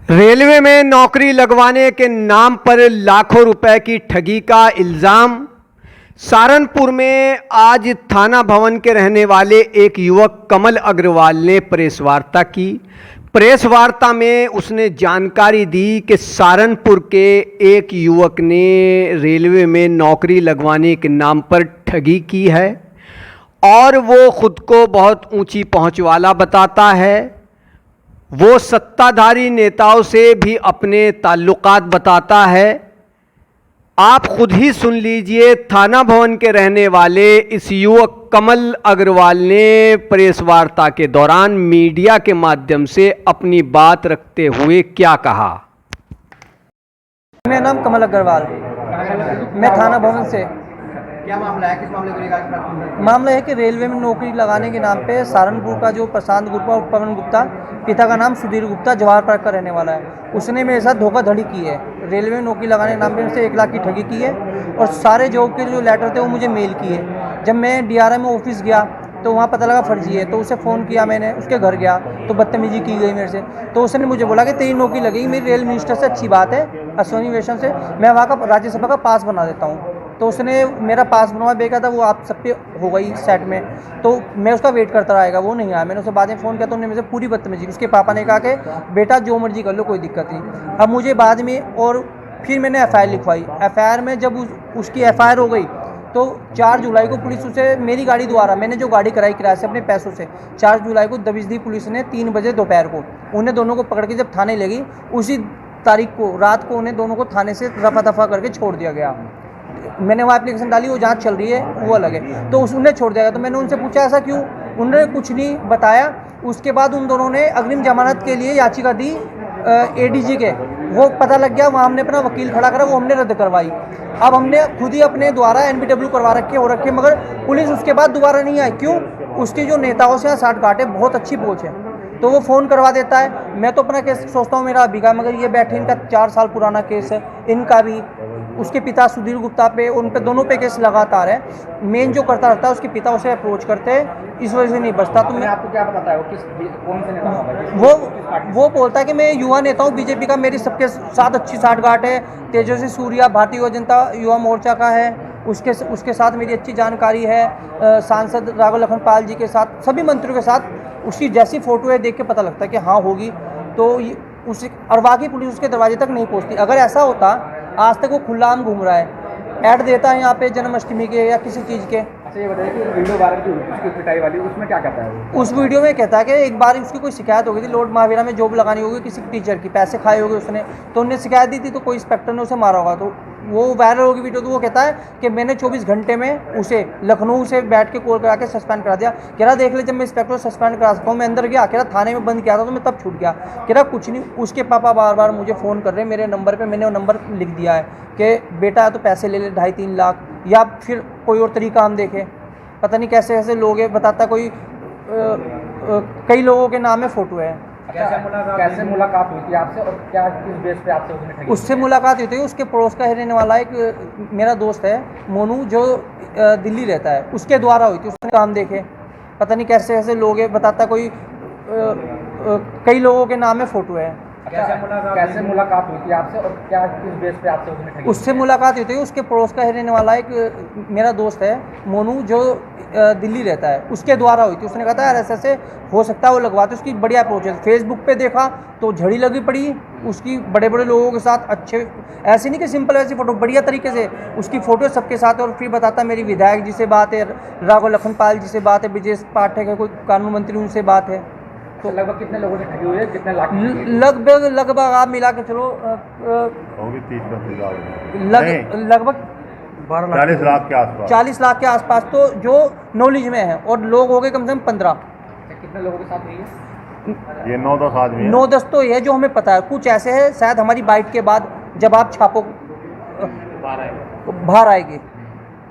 Railway में नौकरी लगवाने के नाम पर लाखों रुपए की ठगी का इल्जाम। सहारनपुर में आज थाना भवन के रहने वाले एक युवक कमल अग्रवाल ने प्रेस वार्ता की। प्रेस वार्ता में उसने जानकारी दी कि सहारनपुर के एक युवक ने रेलवे में नौकरी लगवाने के नाम पर ठगी की है और वो खुद को बहुत ऊंची पहुंच वाला बताता है। वो सत्ताधारी नेताओं से भी अपने ताल्लुकात बताता है। आप खुद ही सुन लीजिए। थाना भवन के रहने वाले इस युवक कमल अग्रवाल ने प्रेस वार्ता के दौरान मीडिया के माध्यम से अपनी बात रखते हुए क्या कहा। मेरा नाम कमल अग्रवाल, मैं थाना भवन से। क्या मामला है, किस मामले को लेकर प्राप्त? मामला है कि रेलवे में नौकरी लगाने के नाम पे सहारनपुर का जो प्रशांत गुप्ता और पवन गुप्ता, पिता का नाम सुधीर गुप्ता, जवाहर पार्क का रहने वाला है, उसने मेरे साथ धोखाधड़ी की है। रेलवे में नौकरी लगाने के नाम पे उससे 1 लाख की ठगी की है और सारे जॉब के जो लेटर थे वो मुझे मेल किए। जब मैं DRM ऑफिस गया तो वहाँ पता लगा फर्जी है, तो उसे फ़ोन किया मैंने, उसके घर गया तो बदतमीजी की गई मेरे से। तो उसने मुझे बोला कि तेरी नौकरी लगेगी, मेरी रेल मिनिस्टर से अच्छी बात है, अश्विनी वैष्णव से, मैं वहाँ का राज्यसभा का पास बना देता हूँ। तो उसने मेरा पास बनवा भेजा था, वो आप सब पे हो गई सेट में, तो मैं उसका वेट करता रहेगा, वो नहीं आया। मैंने उसे बाद में फ़ोन किया तो उन्होंने मुझे पूरी बदतमीजी। उसके पापा ने कहा कि बेटा जो मर्जी कर लो, कोई दिक्कत नहीं। अब मुझे बाद में और फिर मैंने FIR लिखवाई। FIR में जब उसकी FIR हो गई तो 4 जुलाई को पुलिस उसे मेरी गाड़ी द्वारा, मैंने जो गाड़ी कराई किराए से अपने पैसों से, 4 जुलाई को दबिश दी पुलिस ने 3 बजे दोपहर को। उन्हें दोनों को पकड़ के जब थाने ले गई, उसी तारीख को रात को उन्हें दोनों को थाने से रफा दफा करके छोड़ दिया गया। मैंने वहाँ एप्लीकेशन डाली, वो जांच चल रही है, वो अलग है, तो उन्हें छोड़ दिया गया। तो मैंने उनसे पूछा ऐसा क्यों, उन्होंने कुछ नहीं बताया। उसके बाद उन दोनों ने अग्रिम जमानत के लिए याचिका दी ADG के, वो पता लग गया, वहाँ हमने अपना वकील खड़ा करा, वो हमने रद्द करवाई। अब हमने खुद ही अपने द्वारा NBW करवा रखे हो रखे, मगर पुलिस उसके बाद दोबारा नहीं आई। क्यों? उसके जो नेताओं से यहाँ साठ काटे, बहुत अच्छी पहुँच है, तो वो फ़ोन करवा देता है। मैं तो अपना केस सोचता हूँ मेरा अभी का, मगर ये बैठे, इनका 4 साल पुराना केस है, इनका भी, उसके पिता सुधीर गुप्ता पे, उन पे दोनों पे केस लगातार है। मेन जो करता रहता है उसके पिता उसे अप्रोच करते हैं, इस वजह से नहीं बचता। तो मैं आपको क्या बताता है वो कौन से नेता होगा? वो बोलता है कि मैं युवा नेता हूँ BJP का, मेरी सबके साथ अच्छी साठगांठ है। तेजस्वी सूर्या भारतीय जनता युवा मोर्चा का है, उसके साथ मेरी अच्छी जानकारी है। सांसद राघव लखनपाल जी के साथ, सभी मंत्रियों के साथ उसकी जैसी फ़ोटो है, देख के पता लगता है कि हाँ होगी। तो उसे और बाकी पुलिस उसके दरवाजे तक नहीं पहुँचती। अगर ऐसा होता, आज तक वो खुल्लाम घूम रहा है, ऐड देता है यहाँ पे जन्माष्टमी के या किसी चीज़ के। अच्छा ये बताइए कि वीडियो वायरल की उसकी पिटाई वाली, उसमें क्या कहता है वो? उस वीडियो में कहता है कि एक बार उसकी कोई शिकायत हो गई थी, लॉर्ड महावीरा में जॉब लगानी होगी किसी टीचर की, पैसे खाए होंगे उसने, तो उन्हें शिकायत दी थी, तो कोई इंस्पेक्टर ने उसे मारा होगा, तो वो वायरल होगी वीडियो। तो वो कहता है कि मैंने 24 घंटे में उसे लखनऊ से बैठ के कॉल करा के सस्पेंड करा दिया। कह रहा देख ले, जब मैं इंस्पेक्टर सस्पेंड करा सकता हूँ, मैं अंदर गया, कह रहा थाने में बंद किया था तो मैं तब छूट गया। कह रहा कुछ नहीं, उसके पापा बार बार मुझे फ़ोन कर रहे हैं मेरे नंबर पे, मैंने वो नंबर लिख दिया है कि बेटा तो पैसे ले ले 2.5-3 लाख, या फिर कोई और तरीका हम देखें। पता नहीं कैसे कैसे लोग हैं, बताता कोई कई लोगों के नाम में फ़ोटो है। कैसे मुलाकात हुई थी आपसे और क्या किस बेस पे आपसे उसने ठगी? उससे मुलाकात हुई थी, उसके पड़ोस का रहने वाला एक मेरा दोस्त है मोनू, जो दिल्ली रहता है, उसके द्वारा हुई थी। उसने काम देखे, पता नहीं कैसे कैसे लोग हैं, बताता कोई कई लोगों के नाम में फ़ोटो है। कैसे मुलाकात हुई थी आपसे और क्या किस बेस पे आपसे उसने ठगी? उससे मुलाकात हुई थी, उसके पड़ोस का रहने वाला एक मेरा दोस्त है मोनू, जो दिल्ली रहता है, उसके द्वारा हुई थी। उसने कहा था यार ऐसे ऐसे हो सकता है, वो लगवाते, उसकी बढ़िया अप्रोच है। फेसबुक पे देखा तो झड़ी लगी पड़ी उसकी, बड़े बड़े लोगों के साथ, अच्छे, ऐसे नहीं कि सिंपल ऐसी फ़ोटो, बढ़िया तरीके से उसकी फ़ोटो सबके साथ है। और फिर बताता मेरी विधायक जी से बात है, राघव लखनपाल जी से बात है, ब्रजेश पाठक है कोई कानून मंत्री, उनसे बात है। तो लगभग कितने लोगों ने ठगी हुई है, कितने लाख? लगभग आप मिला के चलो लगभग 40 लाख के आसपास। 40 लाख के आसपास, तो जो नॉलेज में है, और लोग हो गए कम से कम 15। कितने लोगों के साथ हुई है? ये 9-10 आदमी 9-10 तो ये जो हमें पता है, कुछ ऐसे है शायद हमारी बाइट के बाद जब आप छापो बाहर आएगी,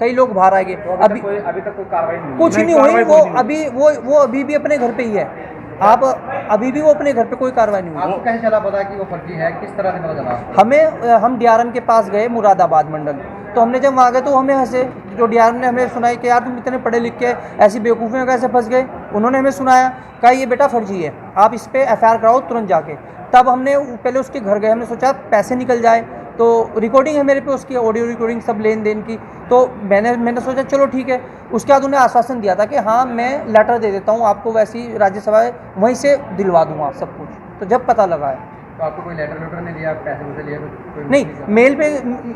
कई लोग बाहर आएंगे। तो अभी तक कोई कार्रवाई नहीं कुछ नहीं हुई, वो अभी भी अपने घर पे ही है। आप अभी भी वो अपने घर पे कोई कार्रवाई नहीं हुई। आपको कैसे चला पता कि वो फर्जी है, किस तरह से पता चला? हम DRM के पास गए, मुरादाबाद मंडल, तो हमने जब वहाँ गए तो हमें हंसे, जो DRM ने हमें सुनाई कि यार तुम इतने पढ़े लिख के ऐसी बेवकूफ़ियों कैसे फंस गए। उन्होंने हमें सुनाया, कहा ये बेटा फर्जी है, आप इस पर FIR कराओ तुरंत जाके। तब हमने पहले उसके घर गए, हमने सोचा पैसे निकल जाए, तो रिकॉर्डिंग है मेरे पे उसकी, ऑडियो रिकॉर्डिंग सब लेन देन की। तो मैंने सोचा चलो ठीक है। उसके बाद उन्हें आश्वासन दिया था कि हाँ मैं लेटर दे देता हूँ आपको, वैसी राज्यसभा वहीं से दिलवा दूँगा सब कुछ। तो जब पता लगा है तो आपको कोई लेटर नहीं दिया, पैसे मुझे लिए कोई नहीं, मेल पे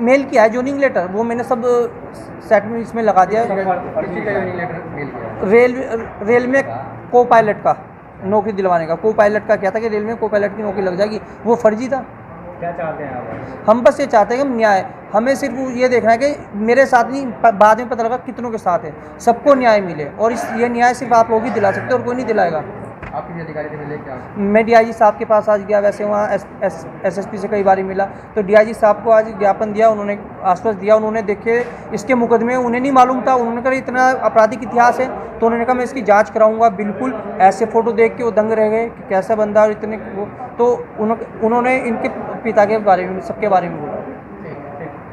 मेल किया है जॉइनिंग लेटर, वो मैंने सब सेट में इसमें लगा दिया है। किसी का joining letter मेल किया? रेल में को पायलट का नौकरी दिलवाने का, को पायलट का क्या था कि रेल में को पायलट की नौकरी लग जाएगी, वो फर्जी था। क्या चाहते हैं आप? हम बस ये चाहते हैं कि हम न्याय, हमें सिर्फ ये देखना है कि मेरे साथ नहीं, बाद में पता लगा कितनों के साथ है, सबको न्याय मिले। और ये न्याय सिर्फ आप लोग ही दिला सकते हो और कोई नहीं दिलाएगा। आप किसी अधिकारी से मिले क्या? मैं डीआईजी साहब के पास आज गया, वैसे वहाँ एसएसपी से कई बार मिला, तो डीआईजी साहब को आज ज्ञापन दिया, उन्होंने आश्वासन दिया। उन्होंने देखे इसके मुकदमे उन्हें नहीं मालूम था, उन्होंने कहा इतना आपराधिक इतिहास है, तो उन्होंने कहा मैं इसकी जांच कराऊंगा। बिल्कुल ऐसे फ़ोटो देख के वो दंग रह गए कि कैसा बंदा और इतने वो, तो उन्होंने इनके पिता के बारे में, सबके बारे में बोला।